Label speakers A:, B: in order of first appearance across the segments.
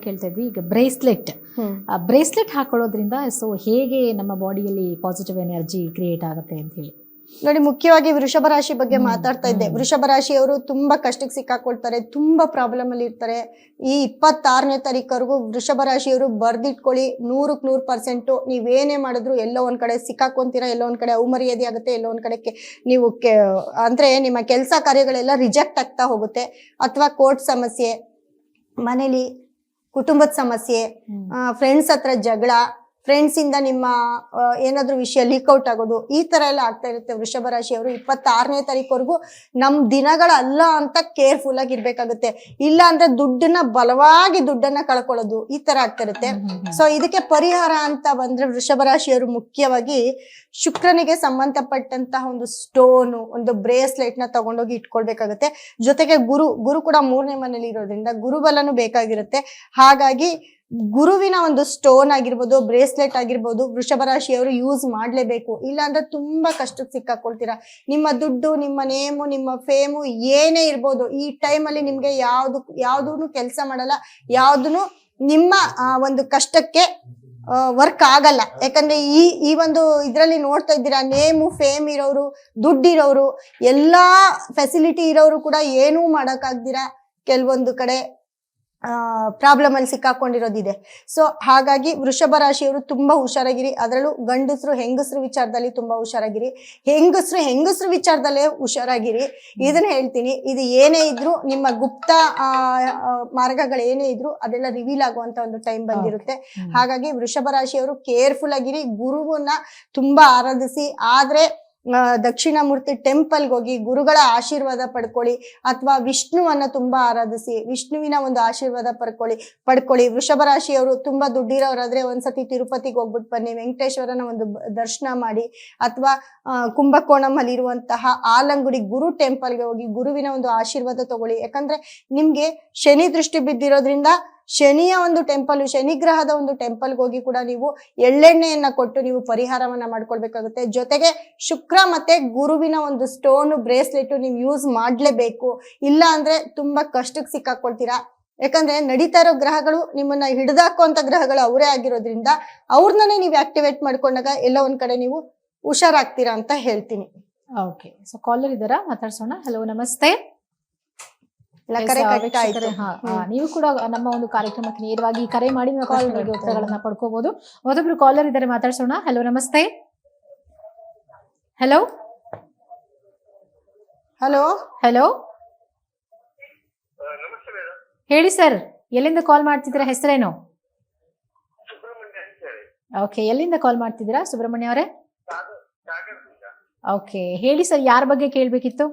A: ಕೇಳ್ತಾ ಇದ್ವಿ. ಈಗ ಬ್ರೇಸ್ಲೆಟ್ ಹಾಕೊಳ್ಳೋದ್ರಿಂದ ಸೊ ಹೇಗೆ ನಮ್ಮ ಬಾಡಿಯಲ್ಲಿ ಪಾಸಿಟಿವ್ ಎನರ್ಜಿ ಕ್ರಿಯೇಟ್ ಆಗುತ್ತೆ ಅಂತ ಹೇಳಿ
B: ನೋಡಿ, ಮುಖ್ಯವಾಗಿ ವೃಷಭ ರಾಶಿ ಬಗ್ಗೆ ಮಾತಾಡ್ತಾ ಇದ್ದೆ. ವೃಷಭ ರಾಶಿಯವರು ತುಂಬಾ ಕಷ್ಟಕ್ಕೆ ಸಿಕ್ಕಾಕೊಳ್ತಾರೆ, ತುಂಬಾ ಪ್ರಾಬ್ಲಮ್ ಅಲ್ಲಿ ಇರ್ತಾರೆ. ಈ 26ನೇ ತಾರೀಕವರೆಗೂ ವೃಷಭ ರಾಶಿಯವರು ಬರ್ದಿಟ್ಕೊಳ್ಳಿ, 100% ನೀವೇನೇ ಮಾಡಿದ್ರು ಎಲ್ಲೋ ಒಂದ್ ಕಡೆ ಸಿಕ್ಕಾಕೊಂತೀರಾ, ಎಲ್ಲೋ ಒಂದ್ ಕಡೆ ಅವಮರ್ಯಾದೆ ಆಗುತ್ತೆ, ಎಲ್ಲೋ ಒಂದ್ ಕಡೆ ನೀವು ಅಂದ್ರೆ ನಿಮ್ಮ ಕೆಲಸ ಕಾರ್ಯಗಳೆಲ್ಲ ರಿಜೆಕ್ಟ್ ಆಗ್ತಾ ಹೋಗುತ್ತೆ. ಅಥವಾ ಕೋರ್ಟ್ ಸಮಸ್ಯೆ, ಮನೇಲಿ ಕುಟುಂಬದ ಸಮಸ್ಯೆ, ಫ್ರೆಂಡ್ಸ್ ಹತ್ರ ಜಗಳ, ಫ್ರೆಂಡ್ಸ್ ಇಂದ ನಿಮ್ಮ ಏನಾದ್ರೂ ವಿಷಯ ಲೀಕ್ಔಟ್ ಆಗೋದು, ಈ ತರ ಎಲ್ಲ ಆಗ್ತಾ ಇರುತ್ತೆ. ವೃಷಭ ರಾಶಿಯವರು 26ನೇ ತಾರೀಕವರೆಗೂ ನಮ್ ದಿನಗಳಲ್ಲ ಅಂತ ಕೇರ್ಫುಲ್ ಆಗಿ ಇರ್ಬೇಕಾಗುತ್ತೆ. ಇಲ್ಲ ಅಂದ್ರೆ ಬಲವಾಗಿ ದುಡ್ಡನ್ನ ಕಳ್ಕೊಳ್ಳೋದು, ಈ ತರ ಆಗ್ತಾ ಇರುತ್ತೆ. ಸೊ ಇದಕ್ಕೆ ಪರಿಹಾರ ಅಂತ ಬಂದ್ರೆ ವೃಷಭ ರಾಶಿಯವರು ಮುಖ್ಯವಾಗಿ ಶುಕ್ರನಿಗೆ ಸಂಬಂಧಪಟ್ಟಂತಹ ಒಂದು ಸ್ಟೋನು, ಒಂದು ಬ್ರೇಸ್ಲೆಟ್ ನ ತಗೊಂಡೋಗಿ ಇಟ್ಕೊಳ್ಬೇಕಾಗುತ್ತೆ. ಜೊತೆಗೆ ಗುರು ಕೂಡ 3ನೇ ಮನೇಲಿ ಇರೋದ್ರಿಂದ ಗುರುಬಲನು ಬೇಕಾಗಿರುತ್ತೆ. ಹಾಗಾಗಿ ಗುರುವಿನ ಒಂದು ಸ್ಟೋನ್ ಆಗಿರ್ಬೋದು, ಬ್ರೇಸ್ಲೆಟ್ ಆಗಿರ್ಬೋದು, ವೃಷಭ ರಾಶಿಯವರು ಯೂಸ್ ಮಾಡ್ಲೇಬೇಕು. ಇಲ್ಲಾಂದ್ರೆ ತುಂಬಾ ಕಷ್ಟಕ್ಕೆ ಸಿಕ್ಕಾಕೊಳ್ತೀರಾ. ನಿಮ್ಮ ದುಡ್ಡು, ನಿಮ್ಮ ನೇಮು, ನಿಮ್ಮ ಫೇಮು ಏನೇ ಇರ್ಬೋದು, ಈ ಟೈಮಲ್ಲಿ ನಿಮ್ಗೆ ಯಾವ್ದೂ ಕೆಲಸ ಮಾಡಲ್ಲ, ಯಾವ್ದೂ ನಿಮ್ಮ ಒಂದು ಕಷ್ಟಕ್ಕೆ ವರ್ಕ್ ಆಗಲ್ಲ. ಯಾಕಂದ್ರೆ ಈ ಒಂದು ಇದ್ರಲ್ಲಿ ನೋಡ್ತಾ ಇದ್ದೀರಾ, ನೇಮು ಫೇಮ್ ಇರೋರು, ದುಡ್ಡಿರೋರು, ಎಲ್ಲಾ ಫೆಸಿಲಿಟಿ ಇರೋರು ಕೂಡ ಏನೂ ಮಾಡಕ್ಕಾಗ್ದಿರಾ ಕೆಲವೊಂದು ಕಡೆ ಪ್ರಾಬ್ಲಮ್ ಅಲ್ಲಿ ಸಿಕ್ಕಾಕೊಂಡಿರೋದಿದೆ. ಸೊ ಹಾಗಾಗಿ ವೃಷಭ ರಾಶಿಯವರು ತುಂಬಾ ಹುಷಾರಾಗಿರಿ. ಅದರಲ್ಲೂ ಗಂಡಸರು ಹೆಂಗಸರು ವಿಚಾರದಲ್ಲಿ ತುಂಬಾ ಹುಷಾರಾಗಿರಿ. ಹೆಂಗಸರು ವಿಚಾರದಲ್ಲೇ ಹುಷಾರಾಗಿರಿ. ಇದನ್ನ ಹೇಳ್ತೀನಿ. ಇದು ಏನೇ ಇದ್ರು, ನಿಮ್ಮ ಗುಪ್ತ ಮಾರ್ಗಗಳು ಏನೇ ಇದ್ರು ಅದೆಲ್ಲ ರಿವೀಲ್ ಆಗುವಂತ ಒಂದು ಟೈಮ್ ಬಂದಿರುತ್ತೆ. ಹಾಗಾಗಿ ವೃಷಭ ರಾಶಿಯವರು ಕೇರ್ಫುಲ್ ಆಗಿರಿ. ಗುರುವನ್ನ ತುಂಬಾ ಆರಾಧಿಸಿ. ಆದ್ರೆ ದಕ್ಷಿಣಾಮೂರ್ತಿ ಟೆಂಪಲ್ಗೆ ಹೋಗಿ ಗುರುಗಳ ಆಶೀರ್ವಾದ ಪಡ್ಕೊಳ್ಳಿ, ಅಥವಾ ವಿಷ್ಣುವನ್ನ ತುಂಬಾ ಆರಾಧಿಸಿ ವಿಷ್ಣುವಿನ ಒಂದು ಆಶೀರ್ವಾದ ಪಡ್ಕೊಳ್ಳಿ. ವೃಷಭ ರಾಶಿಯವರು ತುಂಬಾ ದುಡ್ಡಿರೋರಾದ್ರೆ ಒಂದ್ಸತಿ ತಿರುಪತಿಗೆ ಹೋಗ್ಬಿಟ್ಟು ಬನ್ನಿ, ವೆಂಕಟೇಶ್ವರನ ಒಂದು ದರ್ಶನ ಮಾಡಿ, ಅಥವಾ ಕುಂಭಕೋಣಂ ಅಲ್ಲಿ ಇರುವಂತಹ ಆಲಂಗುಡಿ ಗುರು ಟೆಂಪಲ್ಗೆ ಹೋಗಿ ಗುರುವಿನ ಒಂದು ಆಶೀರ್ವಾದ ತಗೊಳ್ಳಿ. ಯಾಕಂದ್ರೆ ನಿಮ್ಗೆ ಶನಿ ದೃಷ್ಟಿ ಬಿದ್ದಿರೋದ್ರಿಂದ ಶನಿಯ ಒಂದು ಟೆಂಪಲ್, ಶನಿ ಗ್ರಹದ ಒಂದು ಟೆಂಪಲ್ಗೆ ಹೋಗಿ ಕೂಡ ನೀವು ಎಳ್ಳೆಣ್ಣೆಯನ್ನ ಕೊಟ್ಟು ನೀವು ಪರಿಹಾರವನ್ನ ಮಾಡ್ಕೊಳ್ಬೇಕಾಗುತ್ತೆ. ಜೊತೆಗೆ ಶುಕ್ರ ಮತ್ತೆ ಗುರುವಿನ ಒಂದು ಸ್ಟೋನ್ ಬ್ರೇಸ್ಲೆಟ್ ನೀವು ಯೂಸ್ ಮಾಡ್ಲೇಬೇಕು. ಇಲ್ಲ ಅಂದ್ರೆ ತುಂಬಾ ಕಷ್ಟಕ್ಕೆ ಸಿಕ್ಕಾಕೊಳ್ತೀರಾ. ಯಾಕಂದ್ರೆ ನಡೀತಾ ಇರೋ ಗ್ರಹಗಳು ನಿಮ್ಮನ್ನ ಹಿಡಿದಾಕುವಂತ ಗ್ರಹಗಳು ಅವರೇ ಆಗಿರೋದ್ರಿಂದ ಅವ್ರನ್ನೇ ನೀವು ಆಕ್ಟಿವೇಟ್ ಮಾಡ್ಕೊಂಡಾಗ ಎಲ್ಲ ಒಂದ್ ಕಡೆ ನೀವು ಹುಷಾರಾಗ್ತೀರಾ ಅಂತ ಹೇಳ್ತೀನಿ.
A: ಓಕೆ, ಸೊ ಕಾಲರ್ ಇದ್ದಾರಾ, ಮಾತಾಡ್ಸೋಣ. ಹಲೋ, ನಮಸ್ತೆ. ನೀವು ಕೂಡ ನಮ್ಮ ಒಂದು ಕಾರ್ಯಕ್ರಮಕ್ಕೆ ನೇರವಾಗಿ ಕರೆ ಮಾಡಿ ಉತ್ತರಗಳನ್ನ ಪಡ್ಕೋಬಹುದು. ಮತ್ತೊಬ್ರು ಕಾಲರ್ ಇದ್ದಾರೆ, ಮಾತಾಡ್ಸೋಣ. ಹಲೋ, ನಮಸ್ತೆ. ಹಲೋ
B: ಹಲೋ
A: ಹಲೋ ಹೇಳಿ ಸರ್, ಎಲ್ಲಿಂದ ಕಾಲ್ ಮಾಡ್ತಿದ್ದೀರಾ, ಹೆಸರೇನು? ಓಕೆ, ಎಲ್ಲಿಂದ ಕಾಲ್ ಮಾಡ್ತಿದ್ದೀರಾ ಸುಬ್ರಹ್ಮಣ್ಯ ಅವರೇ? ಓಕೆ, ಹೇಳಿ ಸರ್, ಯಾರ ಬಗ್ಗೆ ಕೇಳ್ಬೇಕಿತ್ತು?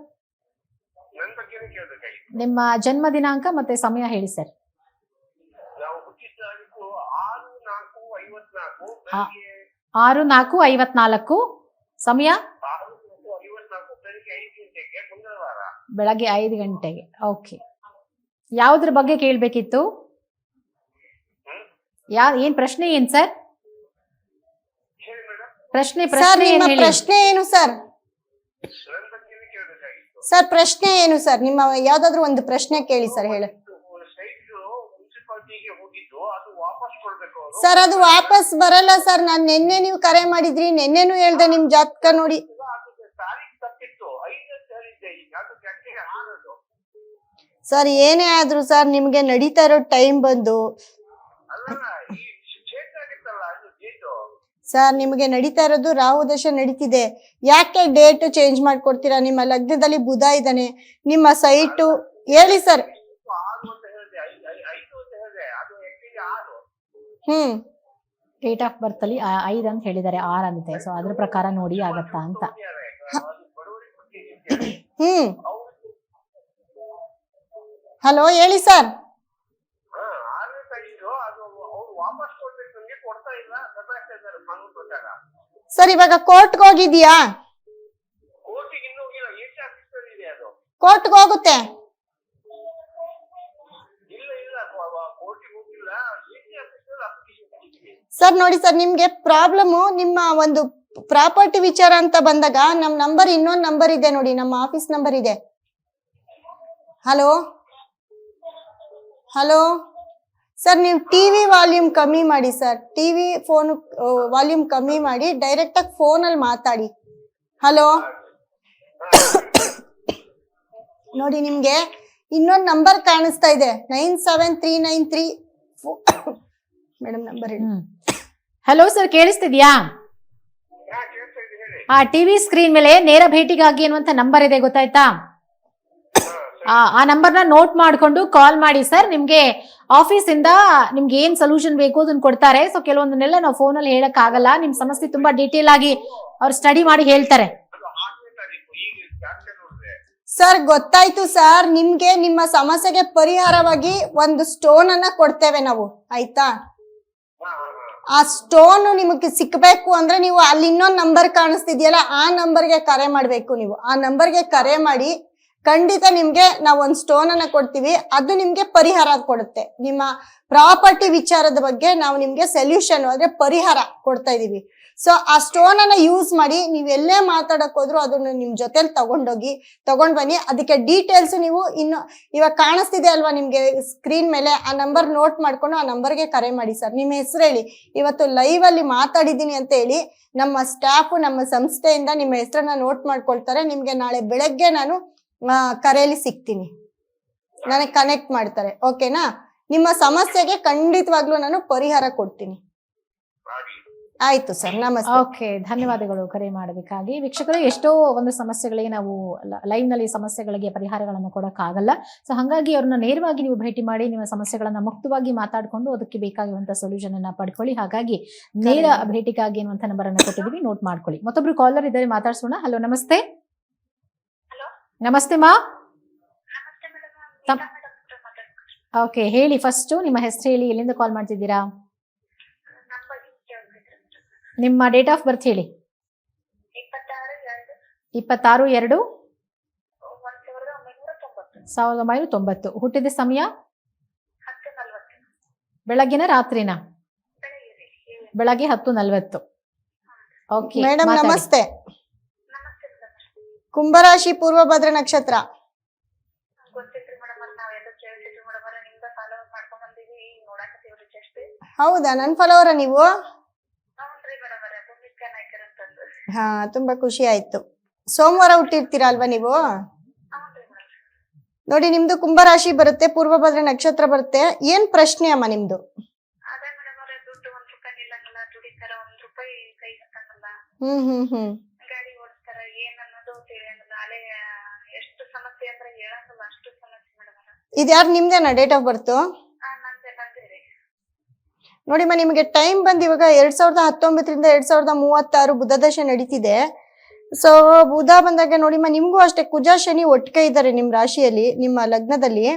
A: ನಿಮ್ಮ ಜನ್ಮ ದಿನಾಂಕ ಮತ್ತೆ ಸಮಯ ಹೇಳಿ ಸರ್. 6/4/54, ಸಮಯ ಬೆಳಗ್ಗೆ 5 ಗಂಟೆಗೆ. ಓಕೆ, ಯಾವುದ್ರ ಬಗ್ಗೆ ಕೇಳ್ಬೇಕಿತ್ತು? ಏನ್ ಪ್ರಶ್ನೆ ಏನ್ ಸರ್? ಪ್ರಶ್ನೆ
B: ಏನು ಸರ್? ಸರ್ ಪ್ರಶ್ನೆ ಏನು ಸರ್? ನಿಮ್ಮ ಯಾವ್ದಾದ್ರು ಒಂದು ಪ್ರಶ್ನೆ ಕೇಳಿ ಸರ್. ಹೇಳಿ ಸರ್. ಅದು ವಾಪಸ್ ಬರಲ್ಲ ಸರ್. ನಾನ್ ನಿನ್ನೆ ನೀವು ಕರೆ ಮಾಡಿದ್ರಿ, ನಿನ್ನೆನು ಹೇಳ್ದೆ ನಿಮ್ ಜಾತಕ ನೋಡಿ. ಸರ್ ಏನೇ ಆದ್ರೂ ಸರ್, ನಿಮ್ಗೆ ನಡೀತಾ ಇರೋ ಟೈಮ್ ಬಂದು ಸರ್, ನಿಮ್ಗೆ ನಡೀತಾ ಇರೋದು ರಾಹು ದಶೆ ನಡೀತಿದೆ. ಯಾಕೆ ಡೇಟ್ ಚೇಂಜ್ ಮಾಡ್ಕೊಡ್ತೀರಾ? ನಿಮ್ಮ ಲಗ್ನದಲ್ಲಿ ಬುಧ ಇದ್ದಾನೆ, ನಿಮ್ಮ ಸೈಟು ಹೇಳಿ ಸರ್.
A: ಡೇಟ್ ಆಫ್ ಬರ್ತ್ ಅಲ್ಲಿ 5 ಅಂತ ಹೇಳಿದ್ದಾರೆ, 6 ಅಂತೆ. ಸೊ ಅದ್ರ ಪ್ರಕಾರ ನೋಡಿ ಆಗತ್ತಾ ಅಂತ.
B: ಹಲೋ, ಹೇಳಿ ಸರ್. ಸರ್ ಇವಾಗ ಕೋರ್ಟ್ಗೆ ಹೋಗಿದ್ಯಾ? ಕೋರ್ಟ್ಗೆ ಹೋಗುತ್ತೆ ಸರ್. ನೋಡಿ ಸರ್, ನಿಮ್ಗೆ ಪ್ರಾಬ್ಲಮ್ ನಿಮ್ಮ ಒಂದು ಪ್ರಾಪರ್ಟಿ ವಿಚಾರ ಅಂತ ಬಂದಾಗ ನಮ್ ನಂಬರ್, ಇನ್ನೊಂದು ನಂಬರ್ ಇದೆ ನೋಡಿ, ನಮ್ಮ ಆಫೀಸ್ ನಂಬರ್ ಇದೆ. ಹಲೋ ಹಲೋ ಸರ್ ನೀವು ಟಿವಿ ವಾಲ್ಯೂಮ್ ಕಮ್ಮಿ ಮಾಡಿ ಸರ್. ಟಿವಿ ಫೋನ್ ವಾಲ್ಯೂಮ್ ಕಮ್ಮಿ ಮಾಡಿ ಡೈರೆಕ್ಟ್ ಆಗಿ ಫೋನ್ ಅಲ್ಲಿ ಮಾತಾಡಿ. ಹಲೋ ನೋಡಿ, ನಿಮ್ಗೆ ಇನ್ನೊಂದು ನಂಬರ್ ಕಾಣಿಸ್ತಾ ಇದೆ 97393 ಮೇಡಮ್ ನಂಬರ್ ಹೇಳಿ.
A: ಹಲೋ ಸರ್, ಕೇಳಿಸ್ತಿದ್ಯಾ? ಟಿವಿ ಸ್ಕ್ರೀನ್ ಮೇಲೆ ನೇರ ಭೇಟಿಗಾಗಿ ಅನ್ನುವಂತ ನಂಬರ್ ಇದೆ, ಗೊತ್ತಾಯ್ತಾ? ಆ ನಂಬರ್ನ ನೋಟ್ ಮಾಡ್ಕೊಂಡು ಕಾಲ್ ಮಾಡಿ ಸರ್. ನಿಮ್ಗೆ ಆಫೀಸ್ ಇಂದ ನಿಮ್ಗೆ ಏನ್ ಸೊಲ್ಯೂಷನ್ ಬೇಕು ಅದನ್ನ ಕೊಡ್ತಾರೆ. ಸೊ ಕೆಲವೊಂದನ್ನೆಲ್ಲ ನಾವು ಫೋನ್ ಅಲ್ಲಿ ಹೇಳಕ್ ಆಗಲ್ಲ. ನಿಮ್ ಸಮಸ್ಯೆ ತುಂಬಾ ಡೀಟೇಲ್ ಆಗಿ ಅವ್ರು ಸ್ಟಡಿ ಮಾಡಿ ಹೇಳ್ತಾರೆ.
B: ಸರ್ ಗೊತ್ತಾಯ್ತು ಸರ್, ನಿಮ್ಗೆ ನಿಮ್ಮ ಸಮಸ್ಯೆಗೆ ಪರಿಹಾರವಾಗಿ ಒಂದು ಸ್ಟೋನ್ ಅನ್ನ ಕೊಡ್ತೇವೆ ನಾವು, ಆಯ್ತಾ? ಆ ಸ್ಟೋನ್ ನಿಮಗೆ ಸಿಕ್ಬೇಕು ಅಂದ್ರೆ ನೀವು ಅಲ್ಲಿ ಇನ್ನೊಂದು ನಂಬರ್ ಕಾಣಿಸ್ತಿದ್ಯಲ್ಲ, ಆ ನಂಬರ್ಗೆ ಕರೆ ಮಾಡ್ಬೇಕು. ನೀವು ಆ ನಂಬರ್ಗೆ ಕರೆ ಮಾಡಿ, ಖಂಡಿತ ನಿಮ್ಗೆ ನಾವು ಒಂದು ಸ್ಟೋನ್ ಅನ್ನ ಕೊಡ್ತೀವಿ. ಅದು ನಿಮ್ಗೆ ಪರಿಹಾರ ಕೊಡುತ್ತೆ. ನಿಮ್ಮ ಪ್ರಾಪರ್ಟಿ ವಿಚಾರದ ಬಗ್ಗೆ ನಾವು ನಿಮ್ಗೆ ಸೊಲ್ಯೂಷನ್ ಅಂದ್ರೆ ಪರಿಹಾರ ಕೊಡ್ತಾ ಇದೀವಿ. ಸೊ ಆ ಸ್ಟೋನ್ ಅನ್ನ ಯೂಸ್ ಮಾಡಿ ನೀವು ಎಲ್ಲೇ ಮಾತಾಡಕ್ ಹೋದ್ರು ಅದನ್ನ ನಿಮ್ ಜೊತೆಲಿ ತಗೊಂಡ್ ಬನ್ನಿ. ಅದಕ್ಕೆ ಡೀಟೇಲ್ಸ್ ನೀವು ಇವಾಗ ಕಾಣಿಸ್ತಿದೆ ಅಲ್ವಾ ನಿಮ್ಗೆ ಸ್ಕ್ರೀನ್ ಮೇಲೆ, ಆ ನಂಬರ್ ನೋಟ್ ಮಾಡ್ಕೊಂಡು ಆ ನಂಬರ್ಗೆ ಕರೆ ಮಾಡಿ ಸರ್. ನಿಮ್ಮ ಹೆಸರು ಹೇಳಿ, ಇವತ್ತು ಲೈವ್ ಅಲ್ಲಿ ಮಾತಾಡಿದೀನಿ ಅಂತ ಹೇಳಿ. ನಮ್ಮ ಸ್ಟಾಫ್, ನಮ್ಮ ಸಂಸ್ಥೆಯಿಂದ ನಿಮ್ಮ ಹೆಸರನ್ನ ನೋಟ್ ಮಾಡ್ಕೊಳ್ತಾರೆ. ನಿಮ್ಗೆ ನಾಳೆ ಬೆಳಗ್ಗೆ ನಾನು ಕರೆಯಲ್ಲಿ ಸಿಗ್ತೀನಿ, ನನಗೆ ಕನೆಕ್ಟ್ ಮಾಡ್ತಾರೆ. ಓಕೆನಾ? ನಿಮ್ಮ ಸಮಸ್ಯೆಗೆ ಖಂಡಿತವಾಗ್ಲೂ ನಾನು ಪರಿಹಾರ ಕೊಡ್ತೀನಿ. ಆಯ್ತು ಸರ್, ನಮಸ್ತೆ.
A: ಓಕೆ, ಧನ್ಯವಾದಗಳು ಕರೆ ಮಾಡೋದಕ್ಕಾಗಿ. ವೀಕ್ಷಕರು, ಎಷ್ಟೋ ಒಂದು ಸಮಸ್ಯೆಗಳಿಗೆ ನಾವು ಲೈವ್ ನಲ್ಲಿ ಸಮಸ್ಯೆಗಳಿಗೆ ಪರಿಹಾರಗಳನ್ನು ಕೊಡೋಕ್ಕಾಗಲ್ಲ. ಸೊ ಹಾಗಾಗಿ ಅವ್ರನ್ನ ನೇರವಾಗಿ ನೀವು ಭೇಟಿ ಮಾಡಿ ನಿಮ್ಮ ಸಮಸ್ಯೆಗಳನ್ನ ಮುಕ್ತವಾಗಿ ಮಾತಾಡ್ಕೊಂಡು ಅದಕ್ಕೆ ಬೇಕಾಗಿರುವಂತಹ ಸೊಲ್ಯೂಷನ್ ಅನ್ನ ಪಡ್ಕೊಳ್ಳಿ. ಹಾಗಾಗಿ ನೇರ ಭೇಟಿಗಾಗಿ ಅನ್ನುವಂಥ ನಂಬರ್ ಅನ್ನ ಕೊಟ್ಟಿದ್ದೀವಿ, ನೋಟ್ ಮಾಡ್ಕೊಳ್ಳಿ. ಮತ್ತೊಬ್ರು ಕಾಲರ್ ಇದ್ದಾರೆ, ಮಾತಾಡ್ಸೋಣ. ಹಲೋ, ನಮಸ್ತೆ. ನಮಸ್ತೆ ಮಾ. ಓಕೆ, ಹೇಳಿ. ಫಸ್ಟ್ ನಿಮ್ಮ ಹೆಸರು ಹೇಳಿ, ಎಲ್ಲಿಂದ ಕಾಲ್ ಮಾಡ್ತಿದ್ದೀರಾ? ನಿಮ್ಮ ಡೇಟ್ ಆಫ್ ಬರ್ತ್ ಹೇಳಿ. 26/2/1990. ಹುಟ್ಟಿದ ಸಮಯ ಬೆಳಗ್ಗಿನ ರಾತ್ರಿನ? ಬೆಳಗ್ಗೆ 10:40. ಓಕೆ
B: ಮೇಡಮ್ ನಮಸ್ತೆ. ಕುಂಭರಾಶಿ, ಪೂರ್ವಭದ್ರ ನಕ್ಷತ್ರ. ಹೌದಾ, ನನ್ ಫಾಲೋವರ ನೀವು? ಹಾ, ತುಂಬಾ ಖುಷಿ ಆಯ್ತು. ಸೋಮವಾರ ಹುಟ್ಟಿರ್ತೀರಾ ಅಲ್ವಾ ನೀವು? ನೋಡಿ, ನಿಮ್ದು ಕುಂಭರಾಶಿ ಬರುತ್ತೆ, ಪೂರ್ವಭದ್ರ ನಕ್ಷತ್ರ ಬರುತ್ತೆ. ಏನ್ ಪ್ರಶ್ನೆ ಅಮ್ಮ ನಿಮ್ದು? ಹ್ಮ್ ಇದ್ಯಾರು ನಿಮ್ದೇನಾ ಡೇಟ್ ಆಫ್ ಬರ್ತ್? ನೋಡಿಮ್ಮ, ನಿಮಗೆ ಟೈಮ್ ಬಂದು ಇವಾಗ 2019ರಿಂದ 2036 ಬುಧ ದಶೆ ನಡೀತಿದೆ. ಸೊ ಬುಧ ಬಂದಾಗ ನೋಡಿಮ್ಮ, ನಿಮ್ಗೂ ಅಷ್ಟೇ ಕುಜ ಶನಿ ಒಟ್ಟಿಗೆ ಇದ್ದಾರೆ ನಿಮ್ ರಾಶಿಯಲ್ಲಿ, ನಿಮ್ಮ ಲಗ್ನದಲ್ಲಿ,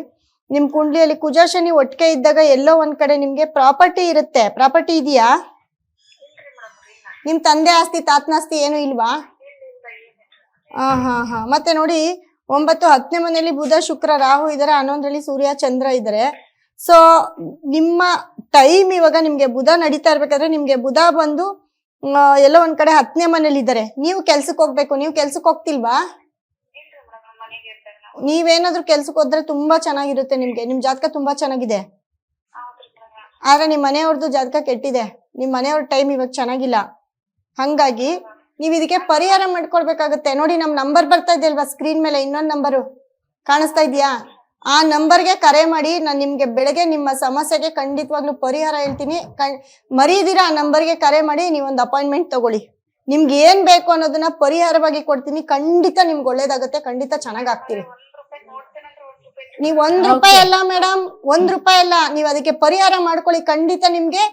B: ನಿಮ್ ಕುಂಡ್ಲಿಯಲ್ಲಿ ಕುಜ ಶನಿ ಒಟ್ಟಿಗೆ ಇದ್ದಾಗ ಎಲ್ಲೋ ಒಂದ್ ಕಡೆ ನಿಮ್ಗೆ ಪ್ರಾಪರ್ಟಿ ಇರುತ್ತೆ. ಪ್ರಾಪರ್ಟಿ ಇದೆಯಾ? ನಿಮ್ ತಂದೆ ಆಸ್ತಿ, ತಾತನಾಸ್ತಿ ಏನು ಇಲ್ವಾ? ಹಾ. ಮತ್ತೆ ನೋಡಿ, 9, 10ನೇ ಮನೆಯಲ್ಲಿ ಬುಧ, ಶುಕ್ರ, ರಾಹು ಇದಾರೆ. 11ರಲ್ಲಿ ಸೂರ್ಯ, ಚಂದ್ರ ಇದಾರೆ. ಸೊ ನಿಮ್ಮ ಟೈಮ್ ಇವಾಗ ನಿಮ್ಗೆ ಬುಧ ನಡೀತಾ ಇರ್ಬೇಕಾದ್ರೆ ನಿಮ್ಗೆ ಬುಧ ಬಂದು ಎಲ್ಲೋ ಒಂದ್ ಕಡೆ 10ನೇ ಮನೇಲಿ ಇದ್ದಾರೆ. ನೀವು ಕೆಲ್ಸಕ್ಕೆ ಹೋಗ್ಬೇಕು. ನೀವು ಕೆಲ್ಸಕ್ಕೆ ಹೋಗ್ತಿಲ್ವಾ? ನೀವೇನಾದ್ರೂ ಕೆಲ್ಸಕ್ಕೆ ಹೋದ್ರೆ ತುಂಬಾ ಚೆನ್ನಾಗಿರುತ್ತೆ ನಿಮ್ಗೆ. ನಿಮ್ ಜಾತಕ ತುಂಬಾ ಚೆನ್ನಾಗಿದೆ, ಆದ್ರೆ ನಿಮ್ ಮನೆಯವ್ರದ್ದು ಜಾತಕ ಕೆಟ್ಟಿದೆ. ನಿಮ್ ಮನೆಯವ್ರ ಟೈಮ್ ಇವಾಗ ಚೆನ್ನಾಗಿಲ್ಲ. ಹಂಗಾಗಿ ನೀವ್ ಇದಕ್ಕೆ ಪರಿಹಾರ ಮಾಡ್ಕೊಳ್ಬೇಕಾಗತ್ತೆ. ನೋಡಿ, ನಮ್ ನಂಬರ್ ಬರ್ತಾ ಇದೆ ಅಲ್ವಾ ಸ್ಕ್ರೀನ್ ಮೇಲೆ, ಇನ್ನೊಂದ್ ನಂಬರು ಕಾಣಿಸ್ತಾ ಇದೆಯಾ? ಆ ನಂಬರ್ಗೆ ಕರೆ ಮಾಡಿ. ನಾನು ನಿಮ್ಗೆ ಬೆಳಗ್ಗೆ ನಿಮ್ಮ ಸಮಸ್ಯೆಗೆ ಖಂಡಿತವಾಗ್ಲೂ ಪರಿಹಾರ ಹೇಳ್ತೀನಿ. ಮರೀದಿರಾ ಆ ನಂಬರ್ಗೆ ಕರೆ ಮಾಡಿ, ನೀವೊಂದು ಅಪಾಯಿಂಟ್ಮೆಂಟ್ ತಗೊಳ್ಳಿ. ನಿಮ್ಗೆ ಏನ್ ಬೇಕು ಅನ್ನೋದನ್ನ ಪರಿಹಾರವಾಗಿ ಕೊಡ್ತೀನಿ. ಖಂಡಿತ ನಿಮ್ಗೆ ಒಳ್ಳೇದಾಗತ್ತೆ, ಖಂಡಿತ ಚೆನ್ನಾಗಾಗ್ತೀರಿ. ನೀವ್ ₹1 ಅಲ್ಲ ಮೇಡಮ್, ₹1 ಅಲ್ಲ. ನೀವ್ ಅದಕ್ಕೆ ಪರಿಹಾರ ಮಾಡ್ಕೊಳ್ಳಿ. ಖಂಡಿತ ನಿಮ್ಗೆ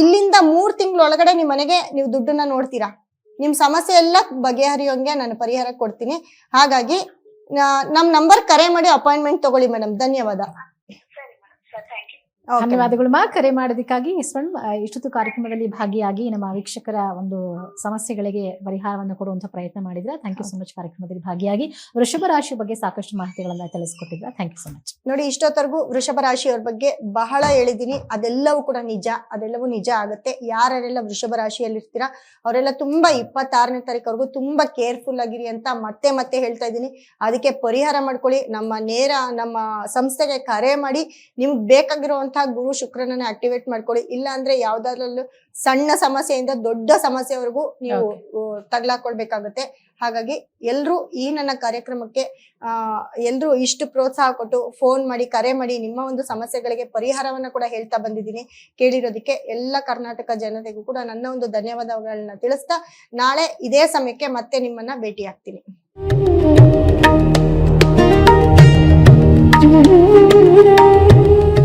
B: ಇಲ್ಲಿಂದ 3 ತಿಂಗಳೊಳಗಡೆ ನಿಮ್ ಮನೆಗೆ ನೀವು ದುಡ್ಡನ್ನ ನೋಡ್ತೀರಾ. ನಿಮ್ ಸಮಸ್ಯೆ ಎಲ್ಲ ಬಗೆಹರಿಯೋಂಗೆ ನಾನು ಪರಿಹಾರ ಕೊಡ್ತೀನಿ. ಹಾಗಾಗಿ ನಮ್ ನಂಬರ್ ಕರೆ ಮಾಡಿ ಅಪಾಯಿಂಟ್ಮೆಂಟ್ ತಗೊಳ್ಳಿ ಮೇಡಮ್. ಧನ್ಯವಾದ.
A: ಧನ್ಯವಾದಗಳು ಮಾ, ಕರೆ ಮಾಡೋದಕ್ಕಾಗಿ. ಇಷ್ಟೊತ್ತು ಕಾರ್ಯಕ್ರಮದಲ್ಲಿ ಭಾಗಿಯಾಗಿ ನಮ್ಮ ವೀಕ್ಷಕರ ಒಂದು ಸಮಸ್ಯೆಗಳಿಗೆ ಪರಿಹಾರವನ್ನು ಕೊಡುವಂತ ಪ್ರಯತ್ನ ಮಾಡಿದ್ರೆ. Thank you so much. ಕಾರ್ಯಕ್ರಮದಲ್ಲಿ ಭಾಗಿಯಾಗಿ ವೃಷಭ ರಾಶಿ ಬಗ್ಗೆ ಸಾಕಷ್ಟು ಮಾಹಿತಿಗಳನ್ನ ತಿಳಿಸ್ಕೊಟ್ಟಿದ್ರ. Thank you so much.
B: ನೋಡಿ, ಇಷ್ಟೊತ್ತರೆಗೂ ವೃಷಭ ರಾಶಿಯವ್ರ ಬಗ್ಗೆ ಬಹಳ ಹೇಳಿದೀನಿ. ಅದೆಲ್ಲವೂ ಕೂಡ ನಿಜ, ಅದೆಲ್ಲವೂ ನಿಜ ಆಗುತ್ತೆ. ಯಾರೆಲ್ಲ ವೃಷಭ ರಾಶಿಯಲ್ಲಿ ಇರ್ತೀರಾ ಅವರೆಲ್ಲ ತುಂಬಾ 26ನೇ ತಾರೀಕವರೆಗೂ ತುಂಬಾ ಕೇರ್ಫುಲ್ ಆಗಿರಿ ಅಂತ ಮತ್ತೆ ಹೇಳ್ತಾ ಇದ್ದೀನಿ. ಅದಕ್ಕೆ ಪರಿಹಾರ ಮಾಡ್ಕೊಳ್ಳಿ. ನಮ್ಮ ಸಂಸ್ಥೆಗೆ ಕರೆ ಮಾಡಿ ನಿಮ್ಗೆ ಬೇಕಾಗಿರುವಂತ ಇರುವಂತಹ ಗುರು ಶುಕ್ರನನ್ನ ಆಕ್ಟಿವೇಟ್ ಮಾಡ್ಕೊಳ್ಳಿ. ಇಲ್ಲ ಅಂದ್ರೆ ಯಾವ್ದಾದ್ರಲ್ಲೂ ಸಣ್ಣ ಸಮಸ್ಯೆಯಿಂದ ದೊಡ್ಡ ಸಮಸ್ಯೆವರೆಗೂ ನೀವು ತಗ್ಲಾಕೊಳ್ಬೇಕಾಗುತ್ತೆ. ಹಾಗಾಗಿ ಎಲ್ರು ಈ ನನ್ನ ಕಾರ್ಯಕ್ರಮಕ್ಕೆ ಎಲ್ರು ಇಷ್ಟು ಪ್ರೋತ್ಸಾಹ ಕೊಟ್ಟು ಫೋನ್ ಮಾಡಿ, ಕರೆ ಮಾಡಿ, ನಿಮ್ಮ ಒಂದು ಸಮಸ್ಯೆಗಳಿಗೆ ಪರಿಹಾರವನ್ನ ಕೂಡ ಹೇಳ್ತಾ ಬಂದಿದ್ದೀನಿ. ಕೇಳಿರೋದಕ್ಕೆ ಎಲ್ಲ ಕರ್ನಾಟಕ ಜನತೆಗೂ ಕೂಡ ನನ್ನ ಒಂದು ಧನ್ಯವಾದಗಳನ್ನ ತಿಳಿಸ್ತಾ, ನಾಳೆ ಇದೇ ಸಮಯಕ್ಕೆ ಮತ್ತೆ ನಿಮ್ಮನ್ನ ಭೇಟಿ ಆಗ್ತೀನಿ.